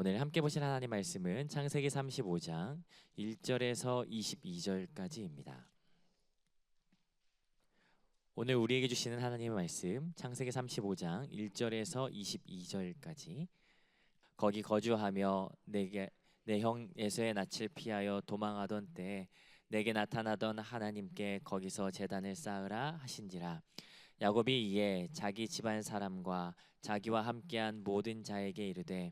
오늘 함께 보실 하나님 말씀은 창세기 35장 1절에서 22절까지입니다. 오늘 우리에게 주시는 하나님의 말씀 창세기 35장 1절에서 22절까지. 거기 거주하며 내 형 에서의 낯을 피하여 도망하던 때에 내게 나타나던 하나님께 거기서 제단을 쌓으라 하신지라. 야곱이 이에 자기 집안 사람과 자기와 함께한 모든 자에게 이르되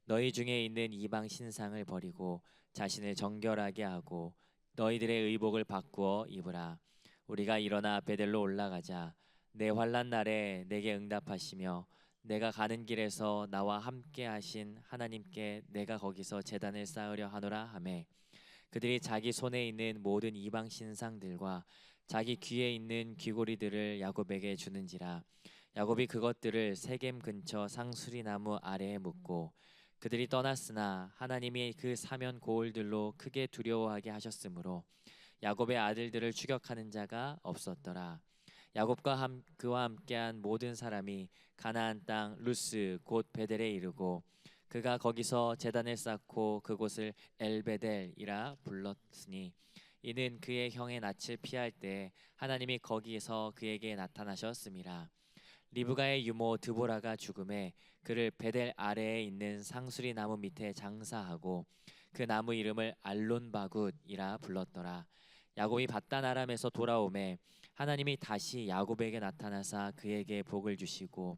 너희 중에 있는 이방 신상을 버리고 자신을 정결하게 하고 너희들의 의복을 바꾸어 입으라. 우리가 일어나 베델로 올라가자. 내 환난 날에 내게 응답하시며 내가 가는 길에서 나와 함께 하신 하나님께 내가 거기서 제단을 쌓으려 하노라 하매, 그들이 자기 손에 있는 모든 이방 신상들과 자기 귀에 있는 귀고리들을 야곱에게 주는지라. 야곱이 그것들을 세겜 근처 상수리 나무 아래에 묻고, 그들이 떠났으나 하나님이 그 사면 고을들로 크게 두려워하게 하셨으므로 야곱의 아들들을 추격하는 자가 없었더라. 야곱과 그와 함께한 모든 사람이 가나안 땅 루스 곧 베델에 이르고, 그가 거기서 제단을 쌓고 그곳을 엘베델이라 불렀으니 이는 그의 형의 낯을 피할 때 하나님이 거기에서 그에게 나타나셨음이라. 리브가의 유모 드보라가 죽음에 그를 베델 아래에 있는 상수리 나무 밑에 장사하고 그 나무 이름을 알론바굿이라 불렀더라. 야곱이 밧단 아람에서 돌아오매 하나님이 다시 야곱에게 나타나사 그에게 복을 주시고,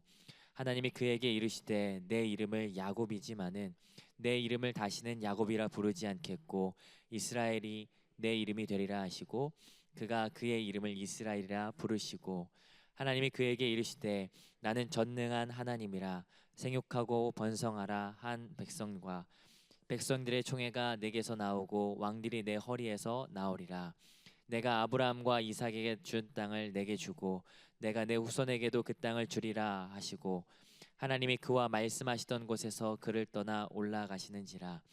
하나님이 그에게 이르시되 내 이름을 야곱이지만은 내 이름을 다시는 야곱이라 부르지 않겠고 이스라엘이 내 이름이 되리라 하시고, 그가 그의 이름을 이스라엘이라 부르시고, 하나님이 그에게 이르시되 나는 전능한 하나님이라. 생육하고 번성하라 한 백성과 백성들의 총회가 내게서 나오고 왕들이 내 허리에서 나오리라. 내가 아브라함과 이삭에게 준 땅을 내게 주고 내가 내 후손에게도 그 땅을 주리라 하시고, 하나님이 그와 말씀하시던 곳에서 그를 떠나 올라가시는지라.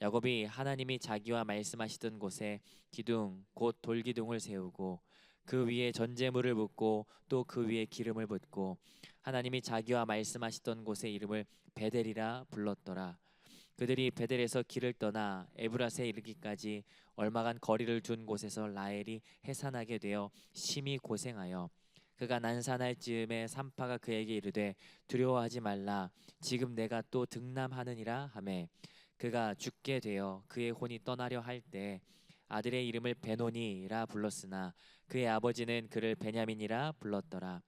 야곱이 하나님이 자기와 말씀하시던 곳에 기둥 곧 돌기둥을 세우고 그 위에 전제물을 붓고 또 그 위에 기름을 붓고 하나님이 자기와 말씀하시던 곳의 이름을 베델이라 불렀더라. 그들이 베델에서 길을 떠나 에브라스에 이르기까지 얼마간 거리를 둔 곳에서 라헬이 해산하게 되어 심히 고생하여 그가 난산할 즈음에 산파가 그에게 이르되 두려워하지 말라. 지금 내가 또 등남하느니라 하매, 그가 죽게 되어 그의 혼이 떠나려 할 때 아들의 이름을 베노니라 불렀으나 그의 아버지는 그를 베냐민이라 불렀더라.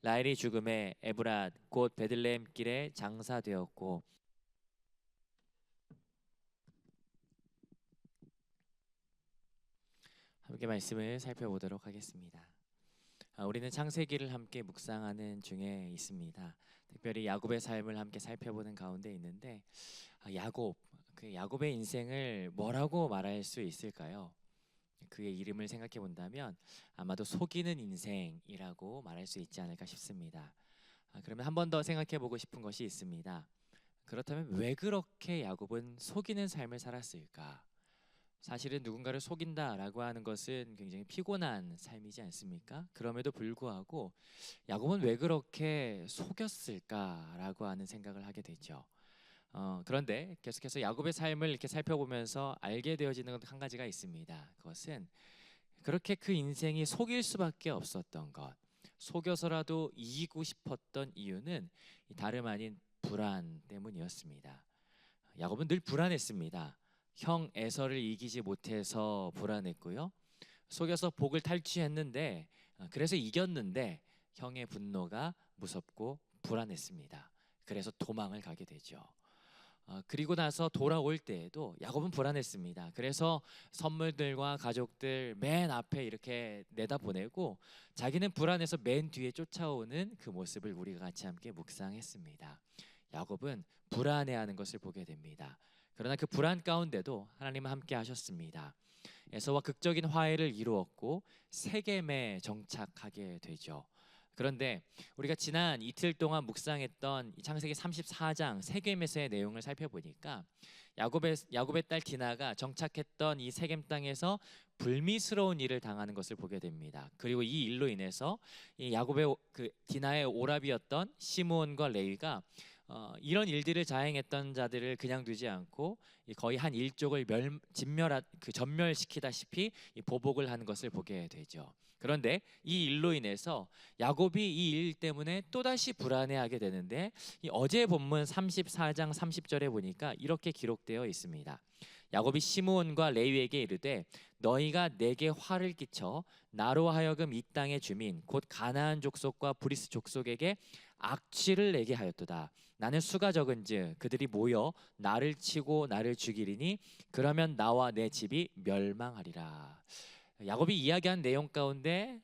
라헬이 죽음에 에브랏 곧 베들레헴 길에 장사되었고, 함께 말씀을 살펴보도록 하겠습니다. 우리는 창세기를 함께 묵상하는 중에 있습니다. 특별히 야곱의 삶을 함께 살펴보는 가운데 있는데, 야곱의 인생을 뭐라고 말할 수 있을까요? 그의 이름을 생각해 본다면 아마도 속이는 인생이라고 말할 수 있지 않을까 싶습니다. 그러면 한 번 더 생각해 보고 싶은 것이 있습니다. 그렇다면 왜 그렇게 야곱은 속이는 삶을 살았을까? 사실은 누군가를 속인다라고 하는 것은 굉장히 피곤한 삶이지 않습니까? 그럼에도 불구하고 야곱은 왜 그렇게 속였을까라고 하는 생각을 하게 되죠. 그런데 계속해서 야곱의 삶을 이렇게 살펴보면서 알게 되어지는 것 한 가지가 있습니다. 그것은 그렇게 그 인생이 속일 수밖에 없었던 것, 속여서라도 이기고 싶었던 이유는 다름 아닌 불안 때문이었습니다. 야곱은 늘 불안했습니다. 형 에서를 이기지 못해서 불안했고요. 속여서 복을 탈취했는데, 그래서 이겼는데 형의 분노가 무섭고 불안했습니다. 그래서 도망을 가게 되죠. 그리고 나서 돌아올 때에도 야곱은 불안했습니다. 그래서 선물들과 가족들 맨 앞에 이렇게 내다보내고 자기는 불안해서 맨 뒤에 쫓아오는 그 모습을 우리가 같이 함께 묵상했습니다. 야곱은 불안해하는 것을 보게 됩니다. 그러나 그 불안 가운데도 하나님은 함께 하셨습니다. 에서와 극적인 화해를 이루었고 세겜에 정착하게 되죠. 그런데 우리가 지난 이틀 동안 묵상했던 창세기 34장 세겜에서의 내용을 살펴보니까 야곱의 딸 디나가 정착했던 이 세겜 땅에서 불미스러운 일을 당하는 것을 보게 됩니다. 그리고 이 일로 인해서 이 야곱의 디나의 오라비였던 시므온과 레위가 이런 일들을 자행했던 자들을 그냥 두지 않고 거의 한 일족을 전멸시키다시피 이 보복을 하는 것을 보게 되죠. 그런데 이 일로 인해서 야곱이 이 일 때문에 또다시 불안해하게 되는데 이 어제 본문 34장 30절에 보니까 이렇게 기록되어 있습니다. 야곱이 시므온과 레위에게 이르되 너희가 내게 화를 끼쳐 나로 하여금 이 땅의 주민 곧 가나안 족속과 브리스 족속에게 악취를 내게 하였도다. 나는 수가 적은즉 그들이 모여 나를 치고 나를 죽이리니 그러면 나와 내 집이 멸망하리라. 야곱이 이야기한 내용 가운데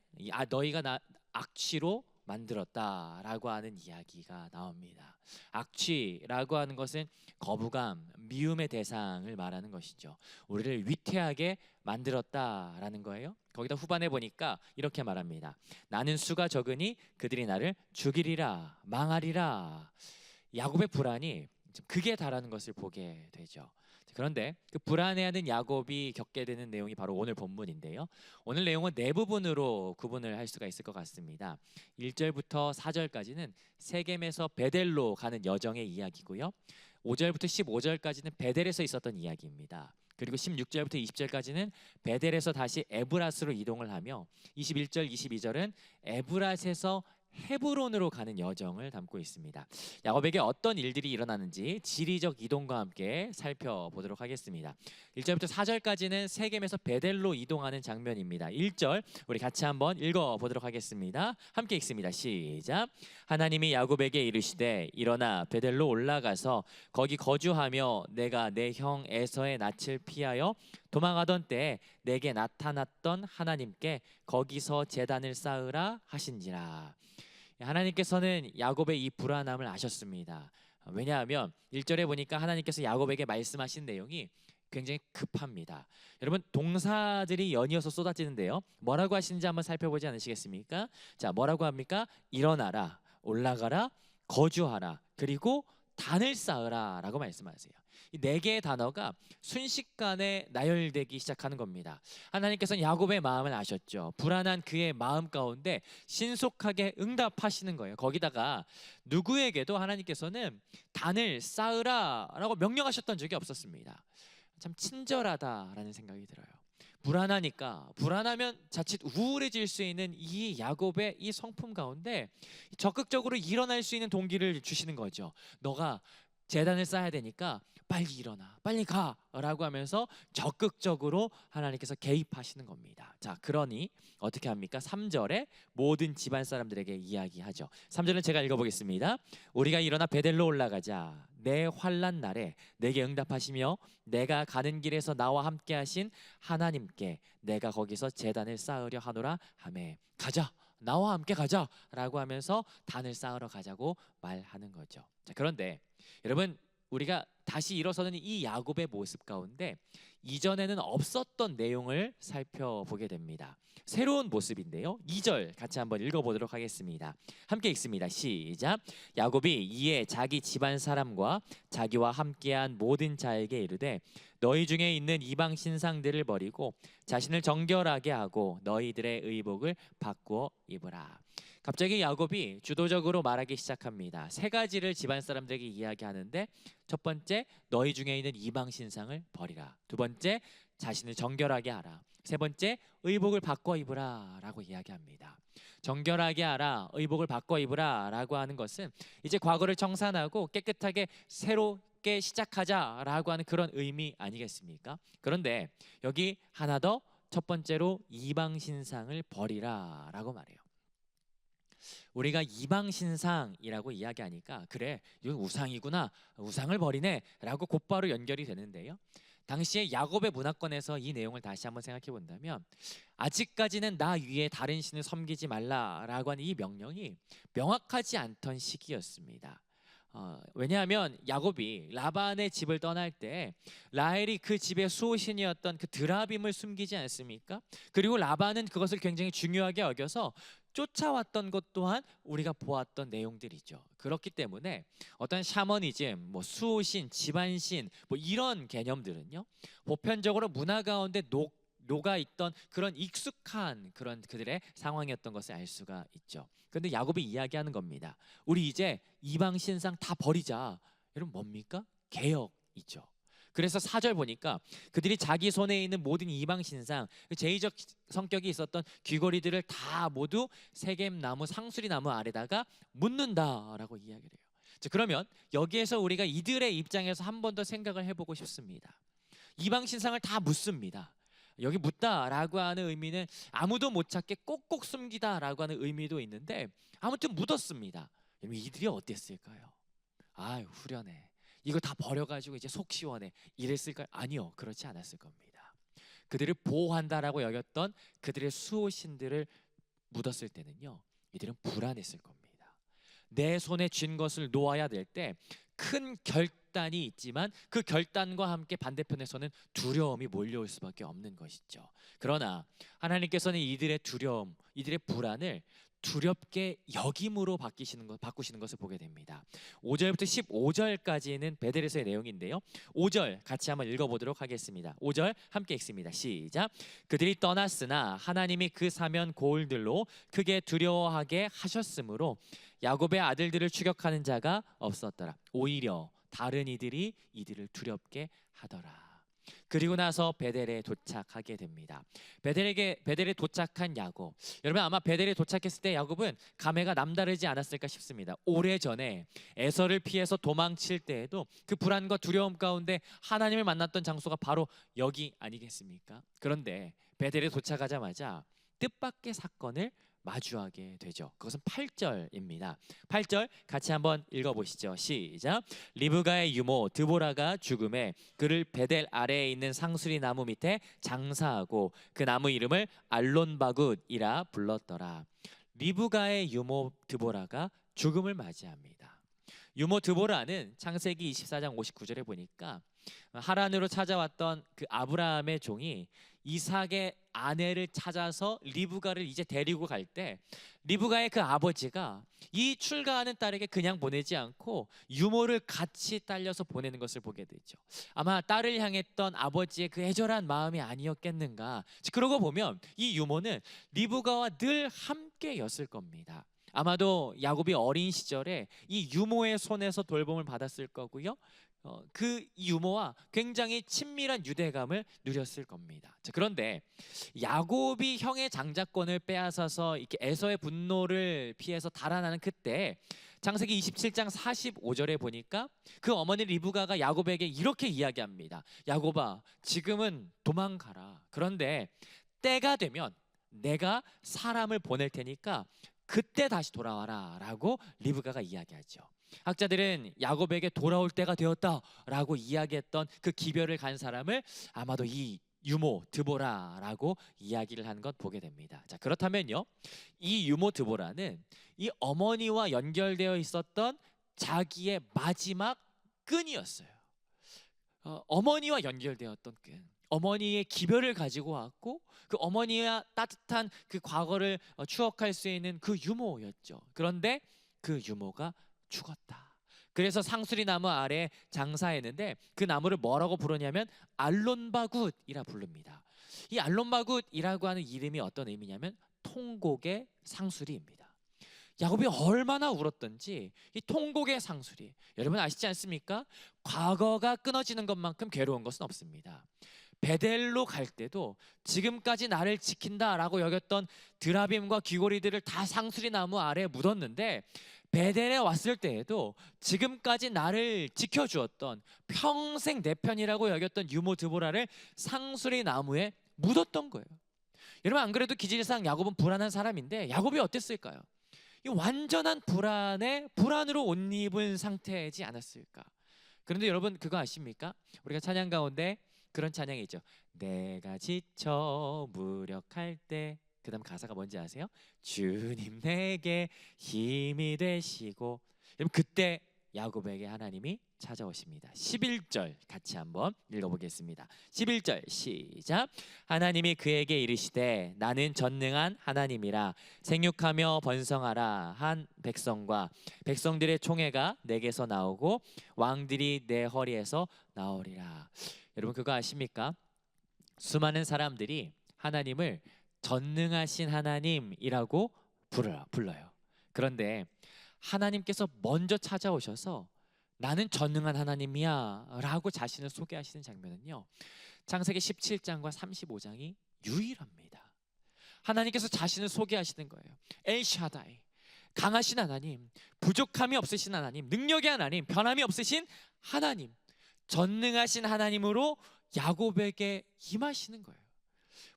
너희가 나 악취로 만들었다라고 하는 이야기가 나옵니다. 악취라고 하는 것은 거부감, 미움의 대상을 말하는 것이죠. 우리를 위태하게 만들었다라는 거예요. 거기다 후반에 보니까 이렇게 말합니다. 나는 수가 적으니 그들이 나를 죽이리라, 망하리라. 야곱의 불안이 극에 달하는 것을 보게 되죠. 그런데 그 불안해하는 야곱이 겪게 되는 내용이 바로 오늘 본문인데요. 오늘 내용은 네 부분으로 구분을 할 수가 있을 것 같습니다. 1절부터 4절까지는 세겜에서 베델로 가는 여정의 이야기고요. 5절부터 15절까지는 베델에서 있었던 이야기입니다. 그리고 16절부터 20절까지는 베델에서 다시 에브라스로 이동을 하며 21절, 22절은 에브라스에서 헤브론으로 가는 여정을 담고 있습니다. 야곱에게 어떤 일들이 일어나는지 지리적 이동과 함께 살펴보도록 하겠습니다. 1절부터 4절까지는 세겜에서 베델로 이동하는 장면입니다. 1절 우리 같이 한번 읽어보도록 하겠습니다. 함께 읽습니다. 시작. 하나님이 야곱에게 이르시되 일어나 베델로 올라가서 거기 거주하며 내가 내 형 에서의 낯을 피하여 도망하던 때에 내게 나타났던 하나님께 거기서 제단을 쌓으라 하신지라. 하나님께서는 야곱의 이 불안함을 아셨습니다. 왜냐하면 1절에 보니까 하나님께서 야곱에게 말씀하신 내용이 굉장히 급합니다. 여러분 동사들이 연이어서 쏟아지는데요. 뭐라고 하시는지 한번 살펴보지 않으시겠습니까? 자, 뭐라고 합니까? 일어나라, 올라가라, 거주하라, 그리고 단을 쌓으라 라고 말씀하세요. 이 네 개의 단어가 순식간에 나열되기 시작하는 겁니다. 하나님께서는 야곱의 마음을 아셨죠. 불안한 그의 마음 가운데 신속하게 응답하시는 거예요. 거기다가 누구에게도 하나님께서는 단을 쌓으라 라고 명령하셨던 적이 없었습니다. 참 친절하다라는 생각이 들어요. 불안하면 자칫 우울해질 수 있는 이 야곱의 이 성품 가운데 적극적으로 일어날 수 있는 동기를 주시는 거죠. 너가 제단을 쌓아야 되니까 빨리 일어나, 빨리 가 라고 하면서 적극적으로 하나님께서 개입하시는 겁니다. 자, 그러니 어떻게 합니까? 3절에 모든 집안 사람들에게 이야기하죠. 3절은 제가 읽어보겠습니다. 우리가 일어나 베델로 올라가자. 내 환난 날에 내게 응답하시며 내가 가는 길에서 나와 함께 하신 하나님께 내가 거기서 제단을 쌓으려 하노라 하매 가자, 나와 함께 가자 라고 하면서 단을 쌓으러 가자고 말하는 거죠. 자, 그런데 여러분 우리가 다시 일어서는 이 야곱의 모습 가운데 이전에는 없었던 내용을 살펴보게 됩니다. 새로운 모습인데요. 2절 같이 한번 읽어보도록 하겠습니다. 함께 읽습니다. 시작. 야곱이 이에 자기 집안 사람과 자기와 함께한 모든 자에게 이르되 너희 중에 있는 이방 신상들을 버리고 자신을 정결하게 하고 너희들의 의복을 바꾸어 입으라. 갑자기 야곱이 주도적으로 말하기 시작합니다. 세 가지를 집안 사람들에게 이야기하는데 첫 번째, 너희 중에 있는 이방 신상을 버리라. 두 번째, 자신을 정결하게 하라. 세 번째, 의복을 바꿔 입으라 라고 이야기합니다. 정결하게 하라, 의복을 바꿔 입으라 라고 하는 것은 이제 과거를 청산하고 깨끗하게 새롭게 시작하자라고 하는 그런 의미 아니겠습니까? 그런데 여기 하나 더, 첫 번째로 이방 신상을 버리라 라고 말해요. 우리가 이방 신상이라고 이야기하니까 그래, 이건 우상이구나, 우상을 버리네 라고 곧바로 연결이 되는데요. 당시에 야곱의 문화권에서 이 내용을 다시 한번 생각해 본다면 아직까지는 나 위에 다른 신을 섬기지 말라라고 하는 이 명령이 명확하지 않던 시기였습니다. 왜냐하면 야곱이 라반의 집을 떠날 때 라헬이 그 집의 수호신이었던 그 드라빔을 숨기지 않습니까? 그리고 라반은 그것을 굉장히 중요하게 여겨서 쫓아왔던 것 또한 우리가 보았던 내용들이죠. 그렇기 때문에 어떤 샤머니즘, 수호신, 집안신 이런 개념들은요 보편적으로 문화 가운데 녹아 있던 그런 익숙한 그런 그들의 상황이었던 것을 알 수가 있죠. 그런데 야곱이 이야기하는 겁니다. 우리 이제 이방 신상 다 버리자. 여러분 뭡니까? 개혁이죠. 그래서 4절 보니까 그들이 자기 손에 있는 모든 이방 신상, 제의적 성격이 있었던 귀걸이들을 다 모두 세겜나무 상수리나무 아래다가 묻는다라고 이야기를 해요. 자, 그러면 여기에서 우리가 이들의 입장에서 한 번 더 생각을 해보고 싶습니다. 이방 신상을 다 묻습니다. 여기 묻다라고 하는 의미는 아무도 못 찾게 꼭꼭 숨기다라고 하는 의미도 있는데 아무튼 묻었습니다. 이들이 어땠을까요? 아유, 후련해. 이거 다 버려가지고 이제 속 시원해. 이랬을까요? 아니요, 그렇지 않았을 겁니다. 그들을 보호한다라고 여겼던 그들의 수호신들을 묻었을 때는요, 이들은 불안했을 겁니다. 내 손에 쥔 것을 놓아야 될 때 큰 결단이 있지만 그 결단과 함께 반대편에서는 두려움이 몰려올 수밖에 없는 것이죠. 그러나 하나님께서는 이들의 두려움, 이들의 불안을 두렵게 여김으로 바꾸시는 것을 보게 됩니다. 5절부터 15절까지는 베델에서의 내용인데요. 5절 같이 한번 읽어보도록 하겠습니다. 5절 함께 읽습니다. 시작. 그들이 떠났으나 하나님이 그 사면 고을들로 크게 두려워하게 하셨으므로 야곱의 아들들을 추격하는 자가 없었더라. 오히려 다른 이들이 이들을 두렵게 하더라. 그리고 나서 베델에 도착하게 됩니다. 베델에 도착한 야곱. 여러분 아마 베델에 도착했을 때 야곱은 감회가 남다르지 않았을까 싶습니다. 오래전에 에서를 피해서 도망칠 때에도 그 불안과 두려움 가운데 하나님을 만났던 장소가 바로 여기 아니겠습니까? 그런데 베델에 도착하자마자 뜻밖의 사건을 마주하게 되죠. 그것은 8절입니다. 8절 같이 한번 읽어보시죠. 시작. 리브가의 유모 드보라가 죽음에 그를 베델 아래에 있는 상수리 나무 밑에 장사하고 그 나무 이름을 알론바굿이라 불렀더라. 리브가의 유모 드보라가 죽음을 맞이합니다. 유모 드보라는 창세기 24장 59절에 보니까 하란으로 찾아왔던 그 아브라함의 종이 이삭의 아내를 찾아서 리브가를 이제 데리고 갈 때 리브가의 그 아버지가 이 출가하는 딸에게 그냥 보내지 않고 유모를 같이 딸려서 보내는 것을 보게 되죠. 아마 딸을 향했던 아버지의 그 애절한 마음이 아니었겠는가. 그러고 보면 이 유모는 리브가와 늘 함께였을 겁니다. 아마도 야곱이 어린 시절에 이 유모의 손에서 돌봄을 받았을 거고요. 그 유모와 굉장히 친밀한 유대감을 누렸을 겁니다. 자, 그런데 야곱이 형의 장자권을 빼앗아서 이렇게 에서의 분노를 피해서 달아나는 그때 창세기 27장 45절에 보니까 그 어머니 리브가가 야곱에게 이렇게 이야기합니다. 야곱아, 지금은 도망가라. 그런데 때가 되면 내가 사람을 보낼 테니까 그때 다시 돌아와라 라고 리브가가 이야기하죠. 학자들은 야곱에게 돌아올 때가 되었다라고 이야기했던 그 기별을 간 사람을 아마도 이 유모 드보라라고 이야기를 한 것 보게 됩니다. 자, 그렇다면요, 이 유모 드보라는 이 어머니와 연결되어 있었던 자기의 마지막 끈이었어요. 어머니와 연결되었던 끈. 어머니의 기별을 가지고 왔고 그 어머니와 따뜻한 그 과거를 추억할 수 있는 그 유모였죠. 그런데 그 유모가 죽었다. 그래서 상수리 나무 아래 장사했는데 그 나무를 뭐라고 부르냐면 알론바굿이라 부릅니다. 이 알론바굿이라고 하는 이름이 어떤 의미냐면 통곡의 상수리입니다. 야곱이 얼마나 울었던지 이 통곡의 상수리, 여러분 아시지 않습니까? 과거가 끊어지는 것만큼 괴로운 것은 없습니다. 베델로 갈 때도 지금까지 나를 지킨다라고 여겼던 드라빔과 귀고리들을 다 상수리 나무 아래에 묻었는데 베델에 왔을 때에도 지금까지 나를 지켜주었던 평생 내 편이라고 여겼던 유모 드보라를 상수리 나무에 묻었던 거예요. 여러분 안 그래도 기질상 야곱은 불안한 사람인데 야곱이 어땠을까요? 이 완전한 불안으로 옷 입은 상태이지 않았을까? 그런데 여러분 그거 아십니까? 우리가 찬양 가운데 그런 찬양이 있죠. 내가 지쳐 무력할 때, 그 다음 가사가 뭔지 아세요? 주님 내게 힘이 되시고. 여러분 그때 야곱에게 하나님이 찾아오십니다. 11절 같이 한번 읽어보겠습니다. 11절 시작. 하나님이 그에게 이르시되 나는 전능한 하나님이라 생육하며 번성하라 한 백성과 백성들의 총회가 내게서 나오고 왕들이 내 허리에서 나오리라. 여러분 그거 아십니까? 수많은 사람들이 하나님을 전능하신 하나님이라고 불러요. 그런데 하나님께서 먼저 찾아오셔서 나는 전능한 하나님이야 라고 자신을 소개하시는 장면은요, 창세기 17장과 35장이 유일합니다. 하나님께서 자신을 소개하시는 거예요. 엘샤다이, 강하신 하나님, 부족함이 없으신 하나님, 능력의 하나님, 변함이 없으신 하나님, 전능하신 하나님으로 야곱에게 임하시는 거예요.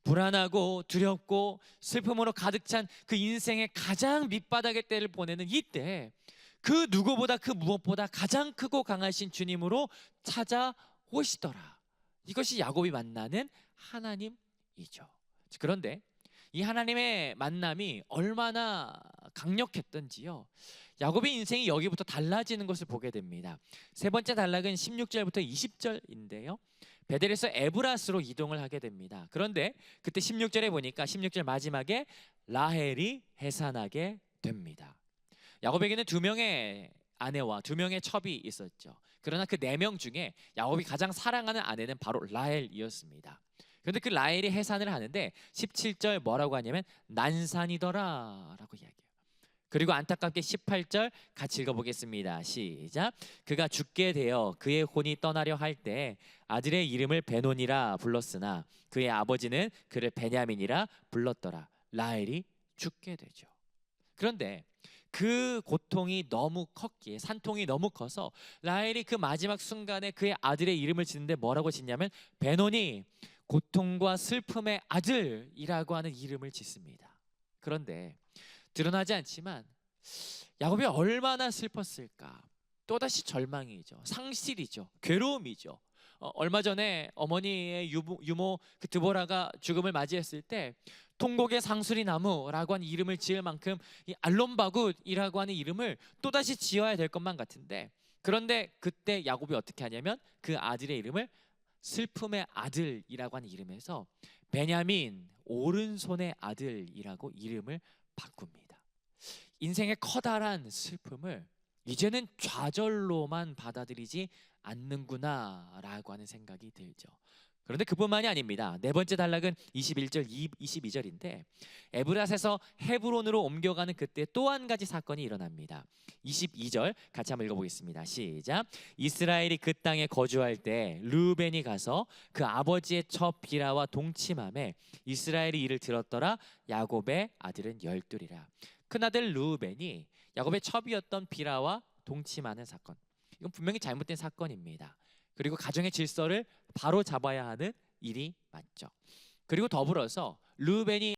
불안하고 두렵고 슬픔으로 가득 찬 그 인생의 가장 밑바닥의 때를 보내는 이때, 그 누구보다 그 무엇보다 가장 크고 강하신 주님으로 찾아오시더라. 이것이 야곱이 만나는 하나님이죠. 그런데 이 하나님의 만남이 얼마나 강력했던지요, 야곱의 인생이 여기부터 달라지는 것을 보게 됩니다. 세 번째 단락은 16절부터 20절인데요, 베델에서 에브라스로 이동을 하게 됩니다. 그런데 그때 16절에 보니까 16절 마지막에 라헬이 해산하게 됩니다. 야곱에게는 2명의 아내와 2명의 첩이 있었죠. 그러나 그 4명 중에 야곱이 가장 사랑하는 아내는 바로 라헬이었습니다. 그런데 그 라헬이 해산을 하는데 17절 뭐라고 하냐면 난산이더라 라고 이야기해요. 그리고 안타깝게 18절 같이 읽어보겠습니다. 시작. 그가 죽게 되어 그의 혼이 떠나려 할 때 아들의 이름을 베논이라 불렀으나 그의 아버지는 그를 베냐민이라 불렀더라. 라헬이 죽게 되죠. 그런데 그 고통이 너무 컸기에, 산통이 너무 커서 라헬이 그 마지막 순간에 그의 아들의 이름을 짓는데 뭐라고 짓냐면 베논이 고통과 슬픔의 아들이라고 하는 이름을 짓습니다. 그런데 드러나지 않지만 야곱이 얼마나 슬펐을까. 또다시 절망이죠, 상실이죠, 괴로움이죠. 얼마 전에 어머니의 유모 그 드보라가 죽음을 맞이했을 때 통곡의 상수리 나무라고 하는 이름을 지을 만큼 이 알론바굿이라고 하는 이름을 또다시 지어야 될 것만 같은데, 그런데 그때 야곱이 어떻게 하냐면 그 아들의 이름을 슬픔의 아들이라고 하는 이름에서 베냐민, 오른손의 아들이라고 이름을 바꿉니다. 인생의 커다란 슬픔을 이제는 좌절로만 받아들이지 않는구나 라고 하는 생각이 들죠. 그런데 그뿐만이 아닙니다. 네 번째 단락은 21절 22절인데 에브라스에서 헤브론으로 옮겨가는 그때 또 한 가지 사건이 일어납니다. 22절 같이 한번 읽어보겠습니다. 시작. 이스라엘이 그 땅에 거주할 때 르우벤이 가서 그 아버지의 첩 비라와 동침함에 이스라엘이 이를 들었더라. 야곱의 아들은 12이라. 큰아들 르우벤이 야곱의 첩이었던 비라와 동침하는 사건, 이건 분명히 잘못된 사건입니다. 그리고 가정의 질서를 바로 잡아야 하는 일이 맞죠. 그리고 더불어서 르우벤이